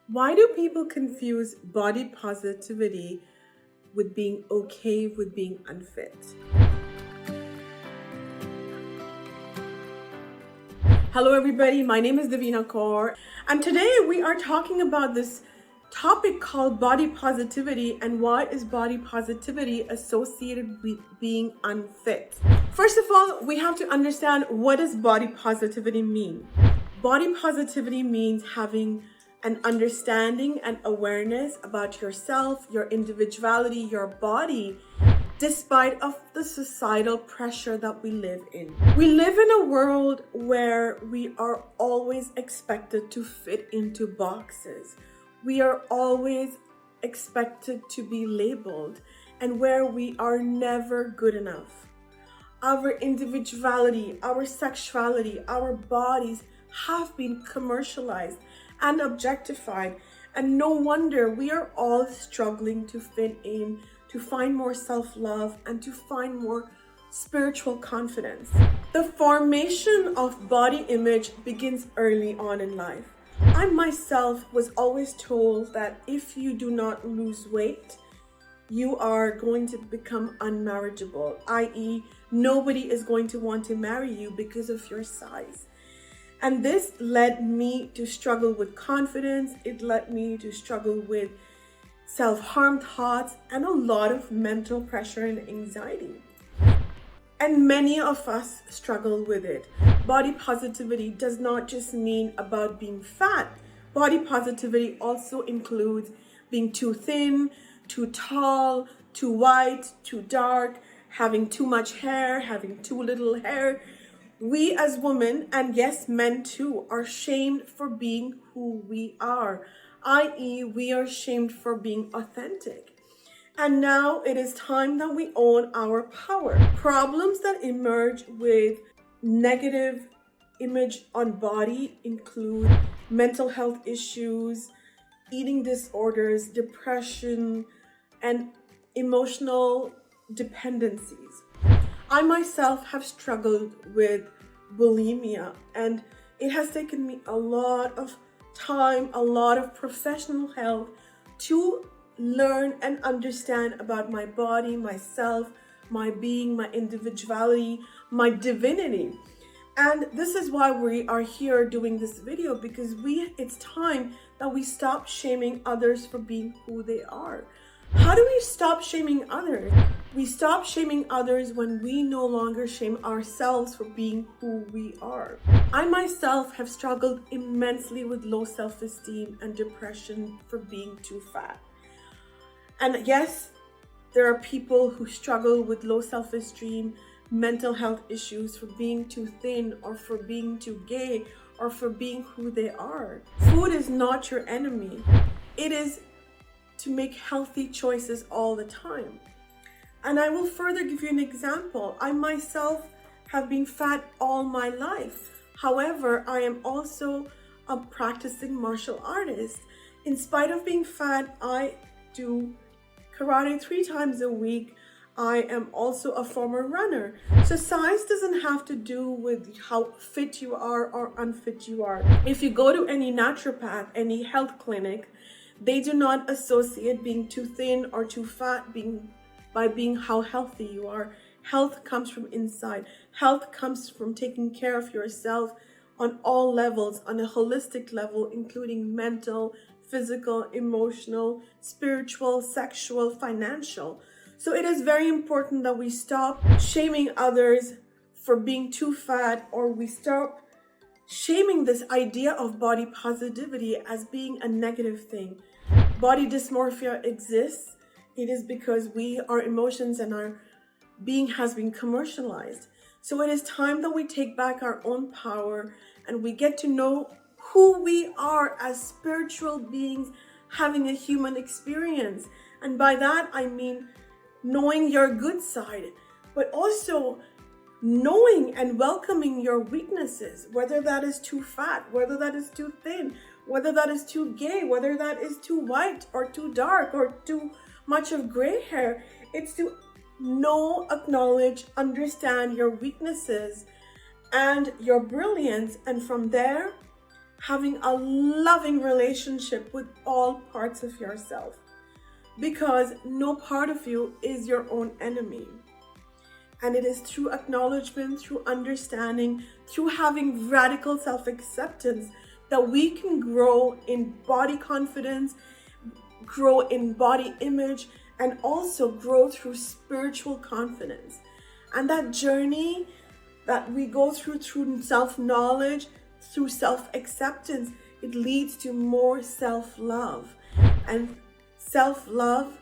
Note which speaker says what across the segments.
Speaker 1: Why do people confuse body positivity with being okay with being unfit? Hello, everybody. My name is Devina Kaur, and today we are talking about this topic called body positivity and why is body positivity associated with being unfit. First of all, we have to understand, what does body positivity mean? Body positivity means having an understanding and awareness about yourself, your individuality, your body, despite of the societal pressure that we live in. We live in a world where we are always expected to fit into boxes. We are always expected to be labeled, and where we are never good enough. Our individuality, our sexuality, our bodies have been commercialized and objectified, and no wonder we are all struggling to fit in, to find more self-love, and to find more spiritual confidence. The formation of body image begins early on in life. I myself was always told that if you do not lose weight, you are going to become unmarriageable, i.e., nobody is going to want to marry you because of your size. And this led me to struggle with confidence. It led me to struggle with self-harm thoughts and a lot of mental pressure and anxiety. And many of us struggle with it. Body positivity does not just mean about being fat. Body positivity also includes being too thin, too tall, too white, too dark, having too much hair, having too little hair. We as women, and yes, men too, are shamed for being who we are, i.e., we are shamed for being authentic. And now it is time that we own our power. Problems that emerge with negative image on body include mental health issues, eating disorders, depression, and emotional dependencies. I myself have struggled with bulimia, and it has taken me a lot of time, a lot of professional help to learn and understand about my body, myself, my being, my individuality, my divinity. And this is why we are here doing this video, because it's time that we stop shaming others for being who they are. How do we stop shaming others? We stop shaming others when we no longer shame ourselves for being who we are. I myself have struggled immensely with low self-esteem and depression for being too fat. And yes, there are people who struggle with low self-esteem, mental health issues for being too thin, or for being too gay, or for being who they are. Food is not your enemy. It is to make healthy choices all the time. And I will further give you an example. I myself have been fat all my life. However, I am also a practicing martial artist. In spite of being fat, I do karate 3 times a week. I am also a former runner. So size doesn't have to do with how fit you are or unfit you are. If you go to any naturopath, any health clinic, they do not associate being too thin or too fat by being how healthy you are. Health comes from inside. Health comes from taking care of yourself on all levels, on a holistic level, including mental, physical, emotional, spiritual, sexual, financial. So it is very important that we stop shaming others for being too fat, or we stop shaming this idea of body positivity as being a negative thing. Body dysmorphia exists. It is because our emotions and our being has been commercialized. So it is time that we take back our own power and we get to know who we are as spiritual beings having a human experience. And by that, I mean knowing your good side, but also knowing and welcoming your weaknesses, whether that is too fat, whether that is too thin, whether that is too gay, whether that is too white or too dark or too much of gray hair. It's to know, acknowledge, understand your weaknesses and your brilliance, and from there having a loving relationship with all parts of yourself, because no part of you is your own enemy. And it is through acknowledgement, through understanding, through having radical self-acceptance that we can grow in body confidence, grow in body image, and also grow through spiritual confidence. And that journey that we go through self-knowledge, through self-acceptance, it leads to more self-love. And self-love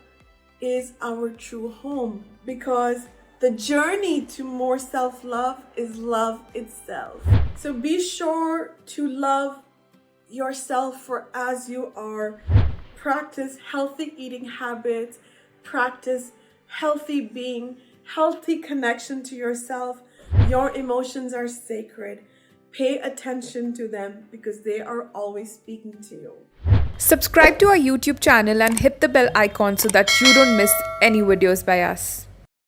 Speaker 1: is our true home, because the journey to more self-love is love itself. So be sure to love yourself for as you are. Practice healthy eating habits, practice healthy being, healthy connection to yourself. Your emotions are sacred. Pay attention to them because they are always speaking to you.
Speaker 2: Subscribe to our YouTube channel and hit the bell icon so that you don't miss any videos by us.